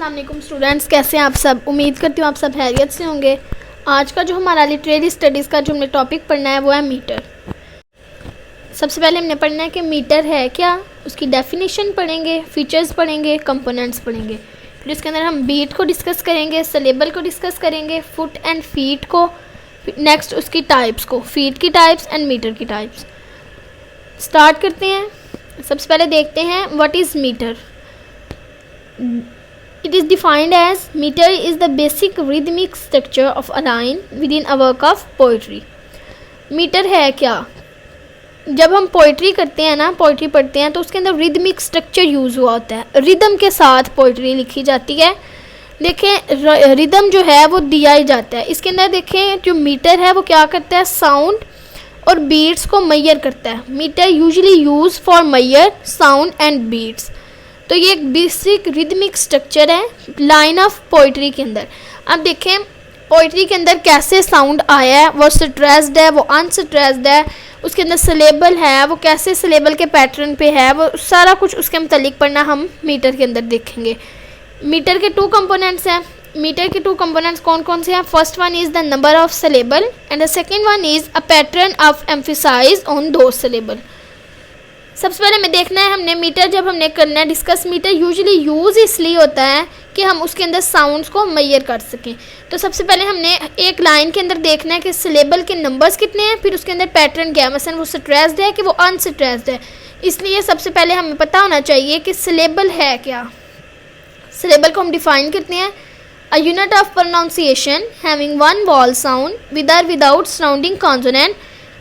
अस्सलाम वालेकुम स्टूडेंट्स, कैसे हैं आप सब। उम्मीद करती हूँ आप सब खैरियत से होंगे। आज का जो हमारा लिटरेरी स्टडीज़ का जो हमने टॉपिक पढ़ना है वो है मीटर। सबसे पहले हमने पढ़ना है कि मीटर है क्या, उसकी डेफिनेशन पढ़ेंगे, फीचर्स पढ़ेंगे, कंपोनेंट्स पढ़ेंगे। फिर इसके अंदर हम बीट को डिस्कस करेंगे, सिलेबल को डिस्कस करेंगे, फुट एंड फीट को, नेक्स्ट उसकी टाइप्स को, फीट की टाइप्स एंड मीटर की टाइप्स। स्टार्ट करते हैं। सबसे पहले देखते हैं what is metre. It is defined as meter is the basic rhythmic structure of a line within a work of poetry. Metre है क्या? जब हम पोइट्री करते हैं ना, पोइट्री पढ़ते हैं तो उसके अंदर रिदमिक स्ट्रक्चर यूज़ हुआ होता है। रिदम के साथ पोइट्री लिखी जाती है। देखें रिदम जो है वो दिया ही जाता है। इसके अंदर देखें जो मीटर है वो क्या करता है, साउंड और बीट्स को मैयर करता है। Meter usually use for measure sound and beats. तो ये एक बेसिक रिदमिक स्ट्रक्चर है लाइन ऑफ पोइट्री के अंदर। अब देखें पोइट्री के अंदर कैसे साउंड आया है, वो स्ट्रेस्ड है, वो अनस्ट्रेस्ड है, उसके अंदर सिलेबल है, वो कैसे सिलेबल के पैटर्न पे है, वो सारा कुछ उसके मुतालिक पढ़ना हम मीटर के अंदर देखेंगे। मीटर के टू कंपोनेंट्स हैं। मीटर के टू कंपोनेंट्स कौन कौन से हैं? First one is the number of syllable and the second one is a pattern of emphasise on दो सिलेबल। सबसे पहले हमें देखना है, हमने मीटर जब हमने करना है डिस्कस, मीटर यूजुअली यूज़ इसलिए होता है कि हम उसके अंदर साउंड्स को मैयर कर सकें। तो सबसे पहले हमने एक लाइन के अंदर देखना है कि सिलेबल के नंबर्स कितने हैं, फिर उसके अंदर पैटर्न क्या है, मसलन वो स्ट्रेस्ड है कि वो अनस्ट्रेस्ड है। इसलिए सबसे पहले हमें पता होना चाहिए कि सिलेबल है क्या। सिलेबल को हम डिफाइन करते हैं, a unit of pronunciation having one vowel sound with or without surrounding consonant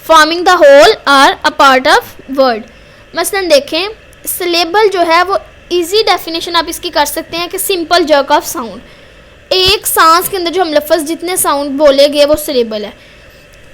forming the whole or a part of word. मसलन देखें सिलेबल जो है वो इजी डेफिनेशन आप इसकी कर सकते हैं कि सिंपल जर्क ऑफ साउंड। एक सांस के अंदर जो हम लफ्ज़ जितने साउंड बोलेंगे वो सिलेबल है।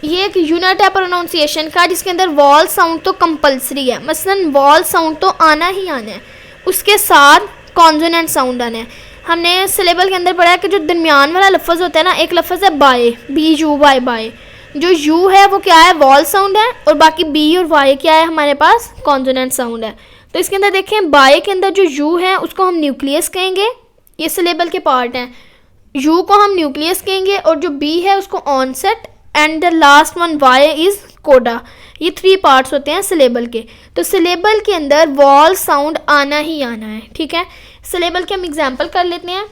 ये एक यूनिट है प्रोनाउंसिएशन का जिसके अंदर वॉल साउंड तो कंपलसरी है। मसलन वॉल साउंड तो आना ही आना है, उसके साथ कॉन्सोनेंट साउंड आना है। हमने सिलेबल के अंदर पढ़ा है कि जो दरमियान वाला लफ्ज़ होता है ना, एक लफ्ज़ है by, B U Y by. जो यू है वो क्या है, वॉल साउंड है, और बाकी बी और वाई क्या है, हमारे पास कॉन्सोनेंट साउंड है। तो इसके अंदर देखें बाय के अंदर जो यू है उसको हम न्यूक्लियस कहेंगे, ये सिलेबल के पार्ट हैं। यू को हम न्यूक्लियस कहेंगे, और जो बी है उसको onset, and the last one Y is coda. ये थ्री पार्ट्स होते हैं सिलेबल के। तो सिलेबल के अंदर वॉल साउंड आना ही आना है, ठीक है। सिलेबल के हम एग्जाम्पल कर लेते हैं।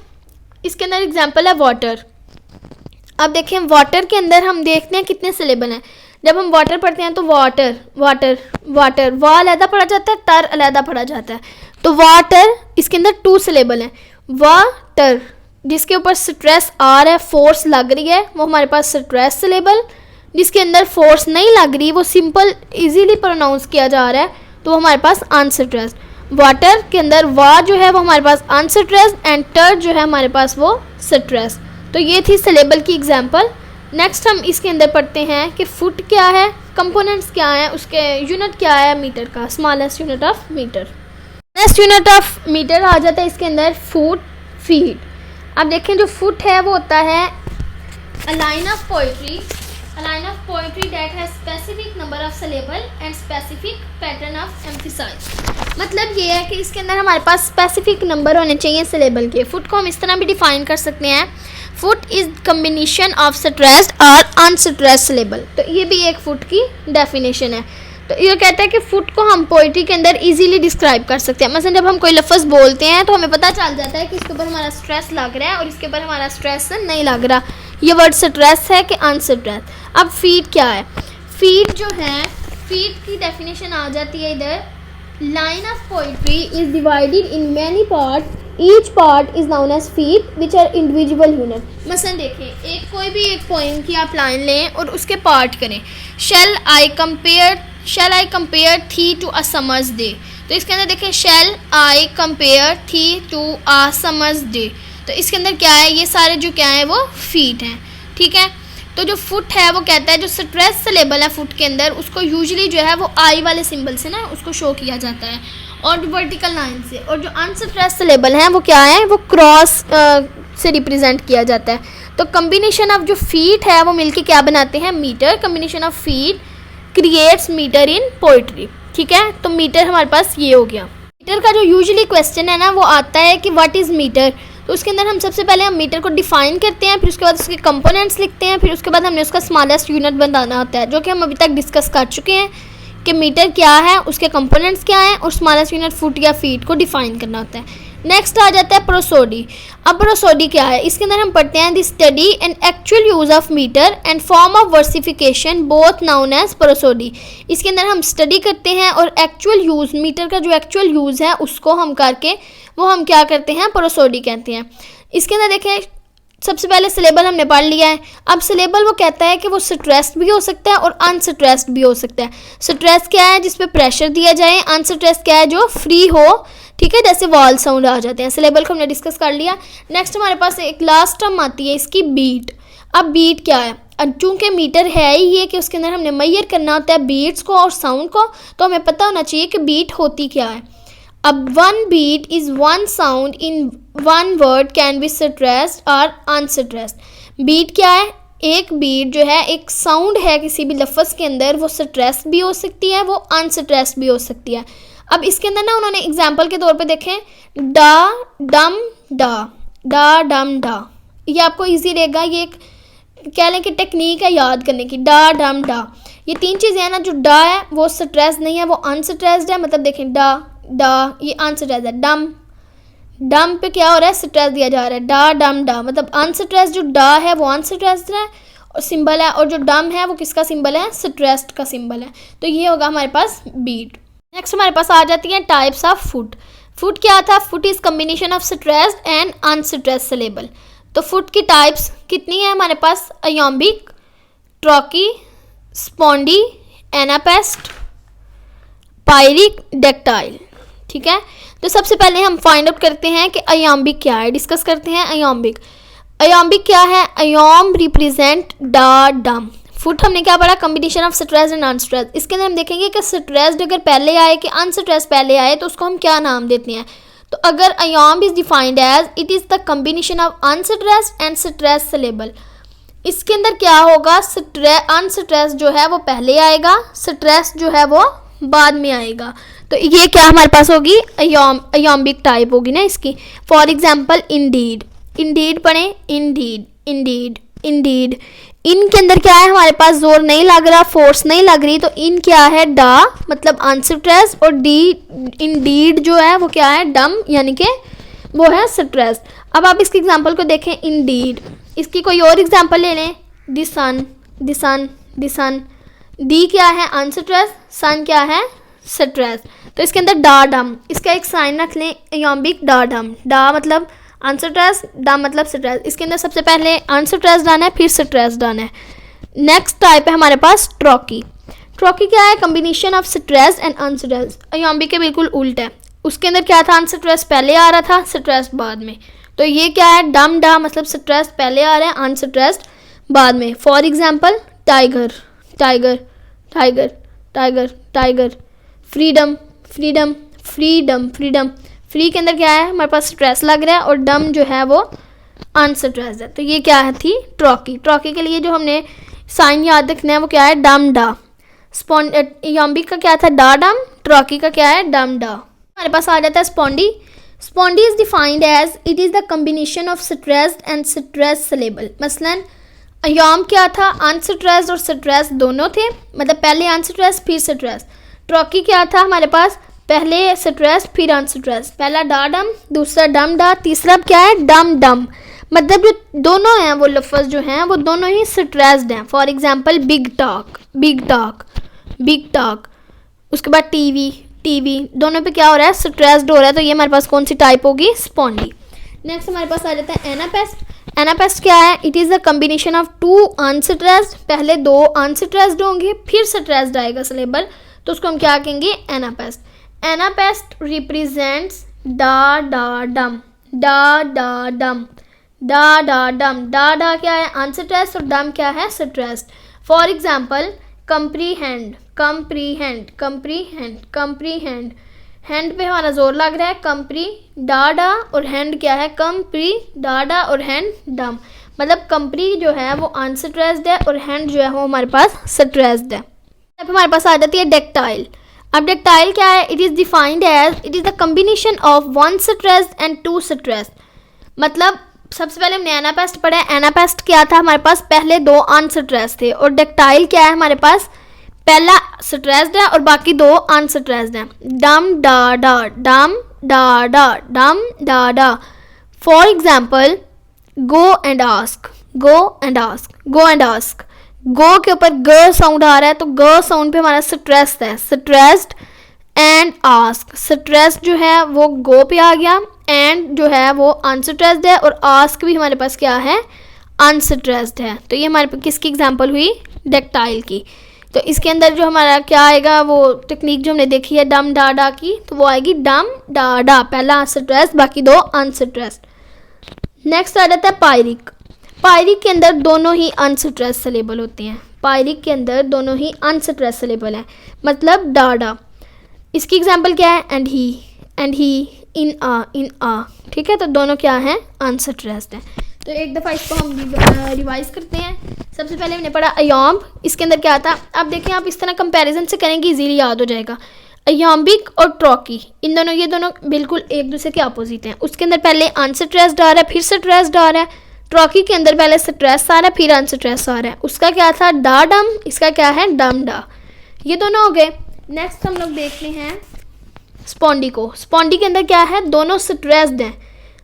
इसके अंदर एग्जाम्पल है वाटर। अब देखें वाटर के अंदर हम देखते हैं कितने सिलेबल हैं। जब हम वाटर पढ़ते हैं तो वाटर वाटर वाटर, वा अलहदा पढ़ा जाता है, टर अलहदा पढ़ा जाता है। तो वाटर इसके अंदर टू सिलेबल हैं। वाटर जिसके ऊपर स्ट्रेस आ रहा है, फोर्स लग रही है, वो हमारे पास स्ट्रेस सिलेबल। जिसके अंदर फोर्स नहीं लग रही, वो सिंपल इजीली प्रोनाउंस किया जा रहा है, तो वो हमारे पास अनस्ट्रेस्ड। वाटर के अंदर वा जो है वो हमारे पास अनस्ट्रेस्ड, एंड टर जो है हमारे पास वो स्ट्रेस। तो ये थी सिलेबल की एग्जाम्पल। नेक्स्ट हम इसके अंदर पढ़ते हैं कि फुट क्या है, कंपोनेंट्स क्या है, उसके यूनिट क्या है मीटर का, smallest unit of meter. Next unit of meter आ जाता है इसके अंदर फुट, फीट। अब देखें जो फुट है वो होता है a line of poetry, a line of poetry that has specific number of syllable and specific pattern of emphasise. मतलब ये है कि इसके अंदर हमारे पास स्पेसिफिक नंबर होने चाहिए सिलेबल के। फुट को हम इस तरह भी डिफाइन कर सकते हैं, foot is combination of stressed और अनस्ट्रेस्ड सिलेबल। तो ये भी एक फुट की डेफिनेशन है। तो ये कहता है कि फुट को हम पोइट्री के अंदर इजीली डिस्क्राइब कर सकते हैं। मतलब जब हम कोई लफ्ज़ बोलते हैं तो हमें पता चल जाता है कि इसके ऊपर हमारा स्ट्रेस लग रहा है और इसके ऊपर हमारा स्ट्रेस नहीं लग रहा, ये वर्ड स्ट्रेस है कि अनस्ट्रेस। अब फीट क्या है? फीट जो है, फीट की डेफिनेशन आ जाती है इधर, line of poetry is divided in many part, each part is known as feet which are individual unit. मसलन देखें एक कोई भी एक पोइम की आप लाइन लें और उसके पार्ट करें। शैल आई कंपेयर थी टू अ समर्स डे। तो इसके अंदर देखें शैल आई कंपेयर थी टू अ समर्स डे। तो इसके अंदर क्या है, ये सारे जो क्या है वो फीट हैं, ठीक है। तो जो फुट है वो कहता है जो स्ट्रेस सिलेबल है फुट के अंदर, उसको यूजुअली जो है वो आई वाले सिंबल से ना उसको शो किया जाता है, और वर्टिकल लाइन से। और जो अनस्ट्रेस सिलेबल हैं वो क्या है, वो क्रॉस से रिप्रेजेंट किया जाता है। तो कम्बिनेशन ऑफ जो फीट है वो मिलके क्या बनाते हैं, metre. Combination of feet creates metre in poetry, ठीक है। तो मीटर हमारे पास ये हो गया। मीटर का जो यूजुअली क्वेश्चन है ना वो आता है कि व्हाट इज़ मीटर। तो उसके अंदर हम सबसे पहले हम मीटर को डिफाइन करते हैं, फिर उसके बाद उसके कंपोनेंट्स लिखते हैं, फिर उसके बाद हमने उसका स्मॉलेस्ट यूनिट बनाना होता है, जो कि हम अभी तक डिस्कस कर चुके हैं कि मीटर क्या है, उसके कंपोनेंट्स क्या हैं और स्मॉलेस्ट यूनिट फुट या फीट को डिफाइन करना होता है। नेक्स्ट आ जाता है प्रोसोडी। अब प्रोसोडी क्या है, इसके अंदर हम पढ़ते हैं the study and actual use of meter and form of versification both known as prosody. इसके अंदर हम स्टडी करते हैं और एक्चुअल यूज़, मीटर का जो एक्चुअल यूज़ है उसको हम करके वो हम क्या करते हैं, प्रोसोडी कहते हैं। इसके अंदर देखें, सबसे पहले सिलेबल हमने पढ़ लिया है। अब सिलेबल वो कहता है कि वो स्ट्रेस्ड भी हो सकता है और अनस्ट्रेस्ड भी हो सकता है। स्ट्रेस क्या है, जिस पे प्रेशर दिया जाए, अनस्ट्रेस्ड क्या है, जो फ्री हो, ठीक है, जैसे वॉल साउंड आ जाते हैं। सिलेबल को हमने डिस्कस कर लिया। नेक्स्ट हमारे पास एक लास्ट टर्म आती है इसकी, बीट। अब बीट क्या है, चूँकि मीटर है ही ये कि उसके अंदर हमने मेजर करना होता है बीट्स को और साउंड को, तो हमें पता होना चाहिए कि बीट होती क्या है। अब one beat is one sound in one word can be stressed और अनस्ट्रेस्ड। बीट क्या है, एक बीट जो है एक साउंड है किसी भी लफ्ज़ के अंदर, वो स्ट्रेस्ड भी हो सकती है, वो अनस्ट्रेस्ड भी हो सकती है। अब इसके अंदर ना उन्होंने एग्जाम्पल के तौर पे देखें, डा डम डा, डा डम डा, ये आपको इजी रहेगा। ये एक कह लें कि टेक्निक है याद करने की, डा डम डा। ये तीन चीज़ें हैं ना, जो डा है वो स्ट्रेस नहीं है, वो अनस्ट्रेस्ड है। मतलब देखें डा डा, ये अनस्ट्रेस्ड है। डम डम पे क्या हो रहा है, स्ट्रेस दिया जा रहा है। डा डम डा मतलब अनस्ट्रेस्ड, जो डा है वो अनस्ट्रेस्ड है और सिंबल है, और जो डम है वो किसका सिंबल है, स्ट्रेस्ड का सिंबल है। तो ये होगा हमारे पास बीट। नेक्स्ट हमारे पास आ जाती है टाइप्स ऑफ फुट। फुट क्या था, foot is combination of stressed and unstressed syllable. तो फुट की टाइप्स कितनी है हमारे पास, अयोम्बिक, ट्रॉकी, स्पॉन्डी, एनापेस्ट, पायरिक, डेक्टाइल। ठीक है, तो सबसे पहले हम फाइंड आउट करते हैं कि अयोम्बिक क्या है, डिस्कस करते हैं अयोम्बिक। अयोम्बिक क्या है, अयोम रिप्रेजेंट डा डम। फुट हमने क्या पढ़ा, combination of stressed and unstressed. इसके अंदर हम देखेंगे कि स्ट्रेस्ड अगर पहले आए कि अनस्ट्रेस्ड पहले आए तो उसको हम क्या नाम देते हैं। तो अगर iamb is defined as it is the combination of unstressed and stressed syllable. इसके अंदर क्या होगा, अनस्ट्रेस्ड जो है वो पहले आएगा, स्ट्रेस्ड जो है वो बाद में आएगा। तो ये क्या हमारे पास होगी, अयोम्बिक टाइप होगी ना इसकी। फॉर एग्जाम्पल इंडीड, इंडीड पढ़ें, इंडीड इंडीड इंडीड। इन के अंदर क्या है, हमारे पास जोर नहीं लग रहा, फोर्स नहीं लग रही, तो इन क्या है, डा मतलब अनस्ट्रेस्ड, और डी इंडीड जो है वो क्या है, डम यानी कि वो है स्ट्रेस्ड। अब आप इसके एग्जाम्पल को देखें, इंडीड। इसकी कोई और एग्जाम्पल ले लें, the sun, the sun, the sun. D क्या है, अनस्ट्रेस्ड, सन क्या है, स्ट्रेस्ड। तो इसके अंदर डा डम, इसका एक साइन रख लें, अयोम्बिक डा डम। डा मतलब अनस्ट्रेस्ड, डम मतलब स्ट्रेस्ड। इसके अंदर सबसे पहले अनस्ट्रेस्ड आना है, फिर स्ट्रेस्ड आना है। नेक्स्ट टाइप है हमारे पास ट्रॉकी। ट्रॉकी क्या है, combination of stressed and unstressed. Iambic के बिल्कुल उल्ट है, उसके अंदर क्या था, अनस्ट्रेस्ड पहले आ रहा था, स्ट्रेस्ड बाद में। तो ये क्या है, डम डा मतलब स्ट्रेस्ड पहले आ रहा है, अनस्ट्रेस्ड बाद में। For example tiger, tiger tiger tiger tiger. Freedom, freedom freedom freedom. Free के अंदर क्या है, हमारे पास स्ट्रेस लग रहा है, और डम जो है वो अनस्ट्रेस्ड है। तो ये क्या है थी, ट्रॉकी। ट्रॉकी के लिए जो हमने साइन याद रखना है वो क्या है, डम डा। अयोम्बिक का क्या था, डा डम। ट्रॉकी का क्या है, डम डा। हमारे पास आ जाता है spondee. Spondee is defined as it is the combination of stressed and stressed syllable. मसलन अयोम क्या था, अनस्ट्रेस्ड और स्ट्रेस्ड दोनों थे, मतलब पहले अनस्ट्रेस्ड फिर स्ट्रेस्ड। ट्रॉकी क्या था हमारे पास, पहले स्ट्रेस्ड फिर अनस्ट्रेस्ड। पहला डा डम, दूसरा डम डा, तीसरा क्या है, डम डम। मतलब जो दोनों हैं वो लफ्ज़ जो हैं वो दोनों ही स्ट्रेस्ड हैं। For example big talk, big talk, big talk. उसके बाद टीवी, टीवी, दोनों पे क्या हो रहा है, स्ट्रेस्ड हो रहा है। तो ये हमारे पास कौन सी टाइप होगी, स्पॉन्डी। नेक्स्ट हमारे पास आ जाता है एनापेस्ट। एनापेस्ट क्या है, it is the combination of two unstressed. पहले दो अनस्ट्रेस्ड होंगे फिर स्ट्रेस्ड आएगा सिलेबल, तो उसको हम क्या कहेंगे, एनापेस्ट। एनापेस्ट रिप्रेजेंट्स डा डा डम, डा डा डम, डा डा डम। डा डा क्या है, अनस्ट्रेस्ड, और डम क्या है, stressed. For example comprehend, comprehend, comprehend, comprehend. Hand पे हमारा जोर लग रहा है, कंप्री डा डा, और हैंड क्या है, कंप्री डा डा, और हैंड डम। मतलब कंप्री जो है वो अनस्ट्रेस्ड है और हैंड जो है वो हमारे पास स्ट्रेस्ड है। अब हमारे पास आ जाती है डेक्टाइल। अब डेक्टाइल क्या है, it is defined as it is the combination of one stressed and two stressed. मतलब सबसे पहले हमने एनापेस्ट पढ़ा है। एनापेस्ट क्या था, हमारे पास पहले 2 अनस्ट्रेस्ड थे, और डक्टाइल क्या है, हमारे पास पहला स्ट्रेस्ड है और बाकी 2 अनस्ट्रेस्ड हैं। डम डा डा, डम डा डा, डम डा डा। For example go and ask, go and ask, go and ask. Go के ऊपर ग साउंड आ रहा है, तो ग साउंड पे हमारा स्ट्रेस्ड है, स्ट्रेस्ड एंड आस्क। स्ट्रेस्ड जो है वो गो पे आ गया, एंड जो है वो अनस्ट्रेस्ड है, और आस्क भी हमारे पास क्या है, अनस्ट्रेस्ड है। तो ये हमारे पास किसकी एग्जांपल हुई, डक्टाइल की। तो इसके अंदर जो हमारा क्या आएगा, वो टेक्निक जो हमने देखी है डम डा डा की, तो वो आएगी डम डा डा, पहला स्ट्रेस्ड बाकी 2 अनस्ट्रेस्ड। नेक्स्ट आ जाता है पायरिक। पायरिक के अंदर दोनों ही अनस्ट्रेस्ड सिलेबल होते हैं। पायरिक के अंदर दोनों ही अनस्ट्रेस्ड सिलेबल हैं, मतलब डा डा। इसकी एग्जांपल क्या है, एंड ही, इन आ, ठीक है। तो दोनों क्या हैं, अनस्ट्रेस्ड हैं। तो एक दफ़ा इसको हम रिवाइज करते हैं। सबसे पहले हमने पढ़ा अयॉम्ब, इसके अंदर क्या था, अब देखें आप इस तरह कंपैरिजन से करेंगे इजीली याद हो जाएगा। अयॉम्बिक और ट्रॉकी, इन दोनों, ये दोनों बिल्कुल एक दूसरे के अपोजिट हैं। उसके अंदर पहले अनस्ट्रेस्ड आ रहा है, फिर स्ट्रेस्ड आ रहा है। ट्रॉकी के अंदर पहले स्ट्रेस आ रहा है, फिर अनस्ट्रेस आ रहा है। उसका क्या था, डा डम, इसका क्या है, डम डा। ये दोनों हो गए। नेक्स्ट हम लोग देखते हैं स्पॉन्डी को। स्पॉन्डी के अंदर क्या है, दोनों स्ट्रेस्ड हैं,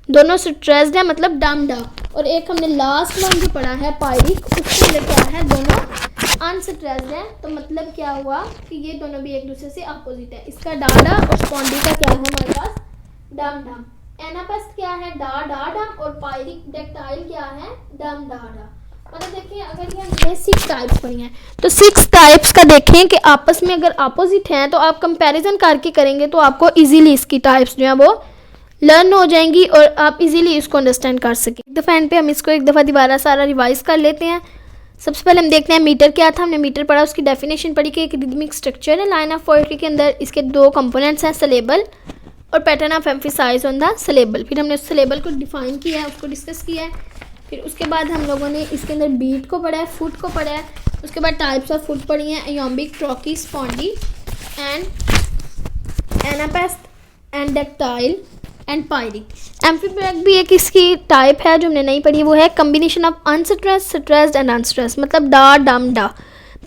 दोनों स्ट्रेस्ड हैं, मतलब डम डा। और एक हमने लास्ट वन जो पढ़ा है पायरिक, उसके अंदर क्या है, दोनों अनस्ट्रेस्ड हैं। तो मतलब क्या हुआ कि ये दोनों भी एक दूसरे से अपोजिट है। इसका डाडा और स्पॉन्डी का क्या है हमारे पास, डम डम। एनापेस्ट क्या है, डा डा डम, और पायरिक डक्टाइल क्या है, डम डा डा। मतलब देखिए अगर ये हमने 6 टाइप्स पढ़ी हैं, तो 6 टाइप्स का देखें कि आपस में अगर अपोजिट हैं तो आप कंपैरिजन करके करेंगे तो आपको इजीली इसकी टाइप्स जो है वो लर्न हो जाएंगी और आप इजीली इसको अंडरस्टैंड कर सकें। एक दफ़ा एंड पे हम इसको एक दफ़ा दोबारा सारा रिवाइज कर लेते हैं। सबसे पहले हम देखते हैं मीटर क्या था। हमने मीटर पढ़ा, उसकी डेफिनेशन पढ़ी कि एक रिदमिक स्ट्रक्चर है लाइन ऑफ पोएट्री के अंदर। इसके 2 कंपोनेंट्स हैं, सिलेबल और pattern of emphasise on the syllable. फिर हमने उस सिलेबल को डिफाइन किया है, उसको डिस्कस किया है। फिर उसके बाद हम लोगों ने इसके अंदर बीट को पढ़ा है, फुट को पढ़ा है। उसके बाद टाइप्स ऑफ फुट पढ़ी हैं, iambic, trochee, spondee and anapest and dactyl and pyrrhic. Amphibrach भी एक इसकी टाइप है जो हमने नहीं पढ़ी, वो है combination of unstressed, stressed and unstressed, मतलब डा डम डा।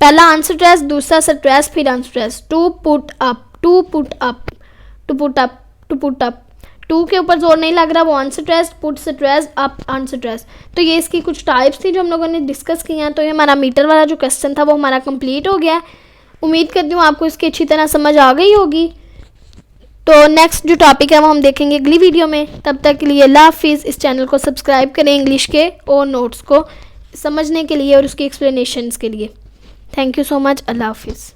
पहला अनस्ट्रेस्ड, दूसरा स्ट्रेस्ड, फिर unstressed. To put up, to put up, to put up, to put up. To के ऊपर जोर नहीं लग रहा, वो unstressed, put stressed, up unstressed. तो ये इसकी कुछ टाइप्स थी जो हम लोगों ने डिस्कस की हैं। तो ये हमारा मीटर वाला जो क्वेश्चन था वो हमारा कंप्लीट हो गया। उम्मीद करती हूँ आपको इसकी अच्छी तरह समझ आ गई होगी। तो नेक्स्ट जो टॉपिक है वो हम देखेंगे अगली वीडियो में। तब तक के लिए अल्लाह हाफिज़। इस चैनल को सब्सक्राइब करें इंग्लिश के और नोट्स को समझने के लिए और उसकी एक्सप्लेनेशंस के लिए। Thank you so much. अल्लाह हाफिज़।